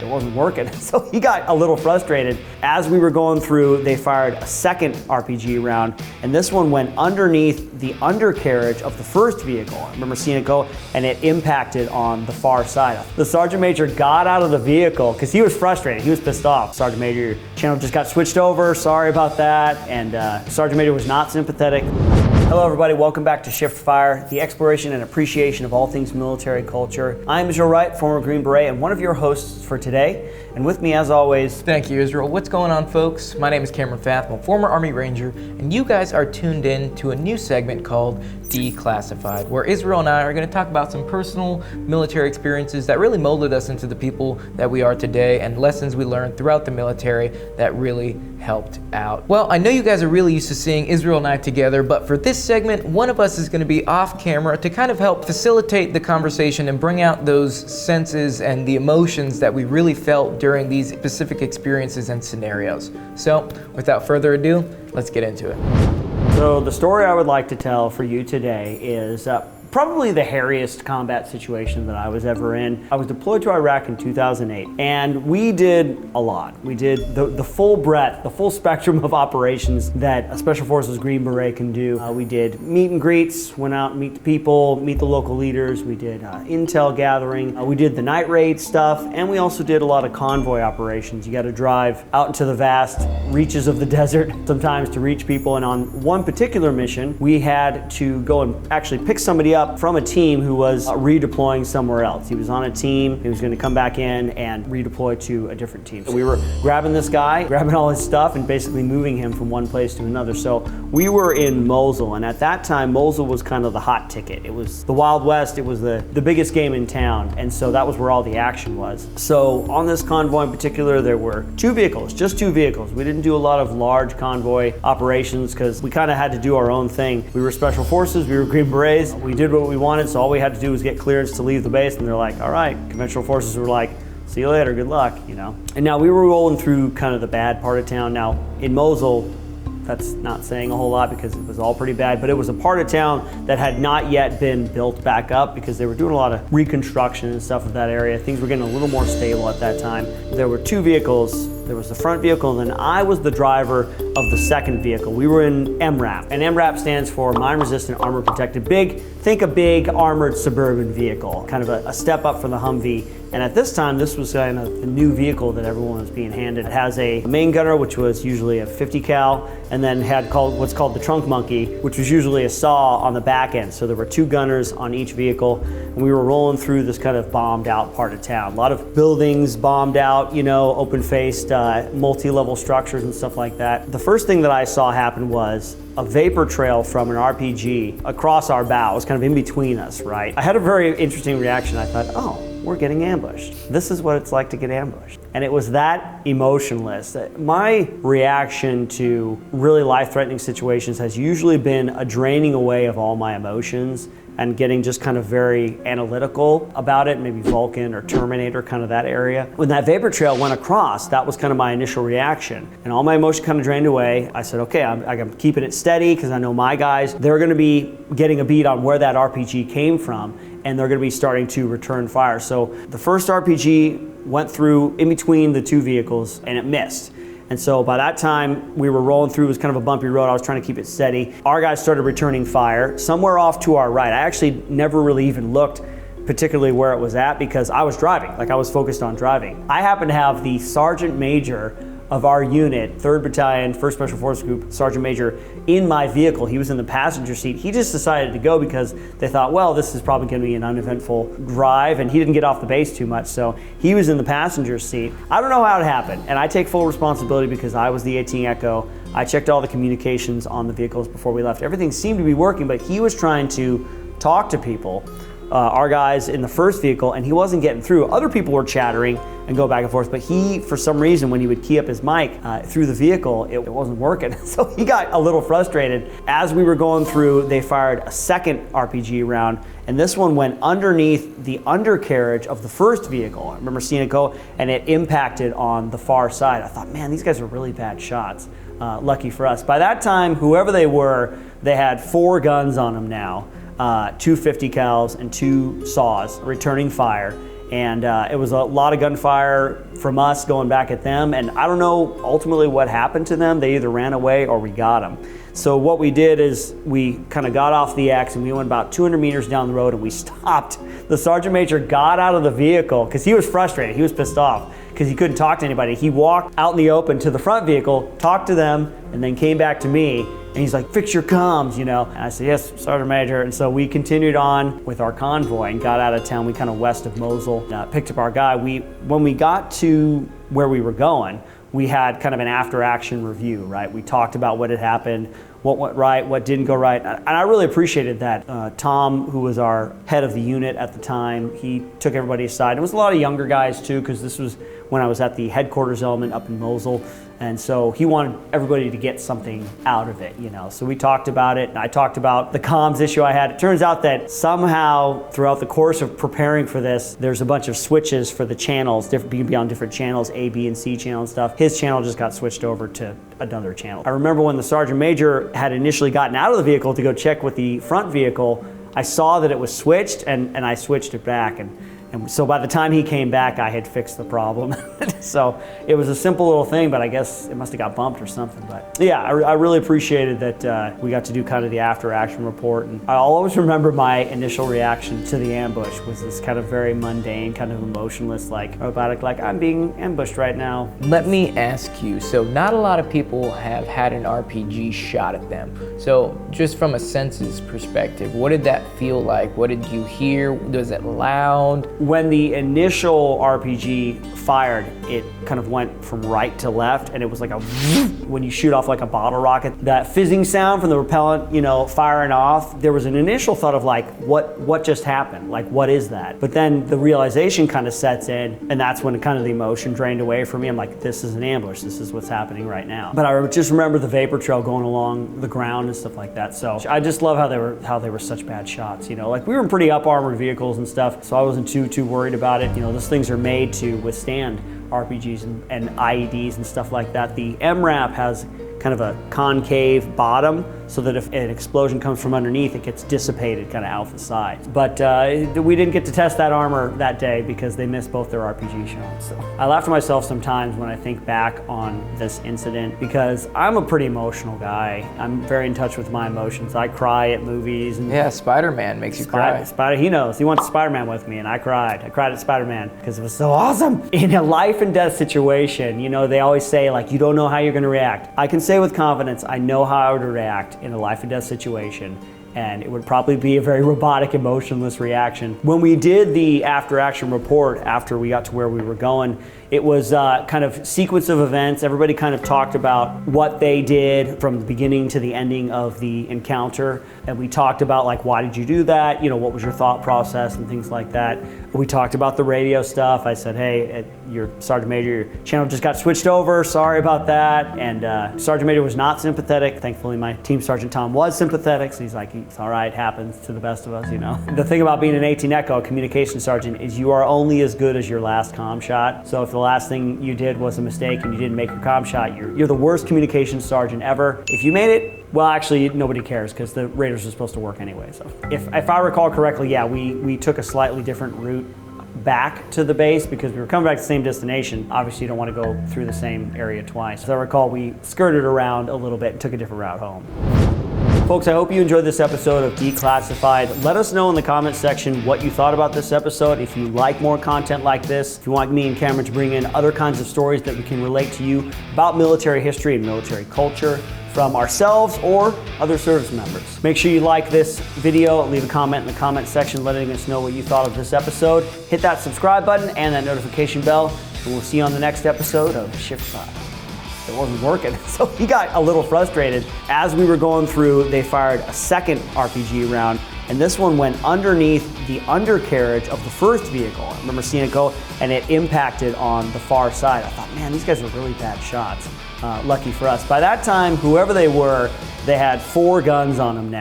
It wasn't working, so he got a little frustrated. As we were going through, they fired a second RPG round, and this one went underneath the undercarriage of the first vehicle. I remember seeing it go, and it impacted on the far side. The Sergeant Major got out of the vehicle because he was frustrated. He was pissed off. Sergeant Major, your channel just got switched over. Sorry about that. And Sergeant Major was not sympathetic. Hello everybody, welcome back to Shift Fire, the exploration and appreciation of all things military culture. I'm Israel Wright, former Green Beret, and one of your hosts for today. And with me as always... Thank you, Israel. What's going on, folks? My name is Cameron Fath, I'm a former Army Ranger, and you guys are tuned in to a new segment called Declassified, where Israel and I are going to talk about some personal military experiences that really molded us into the people that we are today, and lessons we learned throughout the military that really helped out. Well, I know you guys are really used to seeing Israel and I together, but for this segment, one of us is going to be off camera to kind of help facilitate the conversation and bring out those senses and the emotions that we really felt during these specific experiences and scenarios. So, without further ado, let's get into it. So the story I would like to tell for you today is probably the hairiest combat situation that I was ever in. I was deployed to Iraq in 2008, and we did a lot. We did the full breadth, the full spectrum of operations that a Special Forces Green Beret can do. We did meet and greets, went out and meet the people, meet the local leaders. We did intel gathering. We did the night raid stuff, and we also did a lot of convoy operations. You got to drive out into the vast reaches of the desert sometimes to reach people, and on one particular mission, we had to go and actually pick somebody up from a team who was redeploying somewhere else. He was on a team, he was going to come back in and redeploy to a different team. So we were grabbing this guy, grabbing all his stuff, and basically moving him from one place to another. So we were in Mosul, and at that time, Mosul was kind of the hot ticket. It was the Wild West, it was the biggest game in town, and so that was where all the action was. So on this convoy in particular, there were two vehicles, just two vehicles. We didn't do a lot of large convoy operations because we kind of had to do our own thing. We were Special Forces, we were Green Berets, we did what we wanted, so all we had to do was get clearance to leave the base, and they're like, all right. Conventional forces were like, see you later, good luck, you know. And now we were rolling through kind of the bad part of town. Now in Mosul, that's not saying a whole lot because it was all pretty bad, but it was a part of town that had not yet been built back up because they were doing a lot of reconstruction and stuff of that area. Things were getting a little more stable at that time. There were two vehicles. There was the front vehicle, and then I was the driver of the second vehicle. We were in MRAP, and MRAP stands for Mine Resistant Armor Protected. Think a big armored suburban vehicle, kind of a step up from the Humvee. And at this time, this was kind of the new vehicle that everyone was being handed. It has a main gunner, which was usually a 50 cal, and then had what's called the trunk monkey, which was usually a saw on the back end. So there were two gunners on each vehicle, and we were rolling through this kind of bombed out part of town. A lot of buildings bombed out, you know, open-faced, multi-level structures and stuff like that. The first thing that I saw happen was a vapor trail from an RPG across our bow. It was kind of in between us, right? I had a very interesting reaction. I thought, oh, we're getting ambushed. This is what it's like to get ambushed. And it was that emotionless. My reaction to really life-threatening situations has usually been a draining away of all my emotions and getting just kind of very analytical about it, maybe Vulcan or Terminator, kind of that area. When that vapor trail went across, that was kind of my initial reaction. And all my emotion kind of drained away. I said, okay, I'm keeping it steady because I know my guys, they're gonna be getting a beat on where that RPG came from, and they're gonna be starting to return fire. So the first RPG went through in between the two vehicles and it missed. And so by that time, we were rolling through, it was kind of a bumpy road. I was trying to keep it steady. Our guys started returning fire somewhere off to our right. I actually never really even looked particularly where it was at because I was driving, like I was focused on driving. I happened to have the Sergeant Major of our unit, 3rd Battalion, 1st Special Forces Group, Sergeant Major, in my vehicle. He was in the passenger seat. He just decided to go because they thought, well, this is probably gonna be an uneventful drive, and he didn't get off the base too much, so he was in the passenger seat. I don't know how it happened, and I take full responsibility because I was the 18 Echo. I checked all the communications on the vehicles before we left. Everything seemed to be working, but he was trying to talk to people, our guys in the first vehicle, and he wasn't getting through. Other people were chattering and go back and forth, but he, for some reason, when he would key up his mic through the vehicle, it wasn't working. So he got a little frustrated. As we were going through, they fired a second RPG round, and this one went underneath the undercarriage of the first vehicle. I remember seeing it go, and it impacted on the far side. I thought, man, these guys are really bad shots. Lucky for us. By that time, whoever they were, they had 4 guns on them now. 2 50 cals and 2 saws returning fire. And it was a lot of gunfire from us going back at them, and I don't know ultimately what happened to them. They either ran away or we got them. So what we did is we kind of got off the X and we went about 200 meters down the road and we stopped. The sergeant major got out of the vehicle because he was frustrated, he was pissed off because he couldn't talk to anybody. He walked out in the open to the front vehicle, talked to them, and then came back to me. And he's like, fix your comms, you know. And I said, yes, Sergeant Major. And so we continued on with our convoy and got out of town. We kind of west of Mosul, picked up our guy. When we got to where we were going, we had kind of an after action review, right? We talked about what had happened, what went right, what didn't go right. And I really appreciated that. Tom, who was our head of the unit at the time, he took everybody aside. It was a lot of younger guys too, because this was when I was at the headquarters element up in Mosul. And so he wanted everybody to get something out of it, you know. So we talked about it, and I talked about the comms issue I had. It turns out that somehow throughout the course of preparing for this, there's a bunch of switches for the channels, you can be on different channels, A, B, and C channel and stuff. His channel just got switched over to another channel. I remember when the Sergeant Major had initially gotten out of the vehicle to go check with the front vehicle, I saw that it was switched, and I switched it back. And so by the time he came back, I had fixed the problem. So it was a simple little thing, but I guess it must have got bumped or something. But yeah, I really appreciated that we got to do kind of the after action report. And I'll always remember my initial reaction to the ambush was this kind of very mundane, kind of emotionless, like robotic, like I'm being ambushed right now. Let me ask you, so not a lot of people have had an RPG shot at them. So just from a senses perspective, what did that feel like? What did you hear? Was it loud? When the initial RPG fired, it kind of went from right to left, and it was like a when you shoot off like a bottle rocket, that fizzing sound from the propellant, you know, firing off. There was an initial thought of like, what just happened? Like, what is that? But then the realization kind of sets in, and that's when kind of the emotion drained away from me. I'm like, this is an ambush. This is what's happening right now. But I just remember the vapor trail going along the ground and stuff like that. So I just love how they were such bad shots. You know, like we were in pretty up armored vehicles and stuff, so I wasn't too worried about it. You know, those things are made to withstand RPGs and IEDs and stuff like that. The MRAP has kind of a concave bottom so that if an explosion comes from underneath, it gets dissipated kind of out the sides. But we didn't get to test that armor that day because they missed both their RPG shots. So I laugh to myself sometimes when I think back on this incident because I'm a pretty emotional guy. I'm very in touch with my emotions. I cry at movies. And yeah, Spider-Man makes you cry. He knows. He went to Spider-Man with me and I cried. I cried at Spider-Man because it was so awesome. In a life and death situation, you know, they always say like, you don't know how you're gonna react. I can say with confidence, I know how I would react in a life and death situation, and it would probably be a very robotic, emotionless reaction. When we did the after action report, after we got to where we were going, it was kind of sequence of events. Everybody kind of talked about what they did from the beginning to the ending of the encounter. And we talked about like, why did you do that? You know, what was your thought process and things like that. We talked about the radio stuff. I said, hey, your Sergeant Major, your channel just got switched over. Sorry about that. And Sergeant Major was not sympathetic. Thankfully, my Team Sergeant Tom was sympathetic. So he's like, it's all right, happens to the best of us, you know. The thing about being an 18 Echo, a communication sergeant, is you are only as good as your last comm shot. So if the last thing you did was a mistake and you didn't make your comm shot, you're the worst communications sergeant ever. If you made it, well, actually, nobody cares because the radars are supposed to work anyway. So if I recall correctly, yeah, we took a slightly different route back to the base because we were coming back to the same destination. Obviously, you don't want to go through the same area twice. As I recall, we skirted around a little bit and took a different route home. Folks, I hope you enjoyed this episode of Declassified. Let us know in the comments section what you thought about this episode. If you like more content like this, if you want me and Cameron to bring in other kinds of stories that we can relate to you about military history and military culture from ourselves or other service members. Make sure you like this video, leave a comment in the comment section letting us know what you thought of this episode. Hit that subscribe button and that notification bell, and we'll see you on the next episode of Shift 5. It wasn't working, so he got a little frustrated. As we were going through, they fired a second RPG round, and this one went underneath the undercarriage of the first vehicle. I remember seeing it go, and it impacted on the far side. I thought, man, these guys are really bad shots. Lucky for us. By that time, whoever they were, they had 4 guns on them now.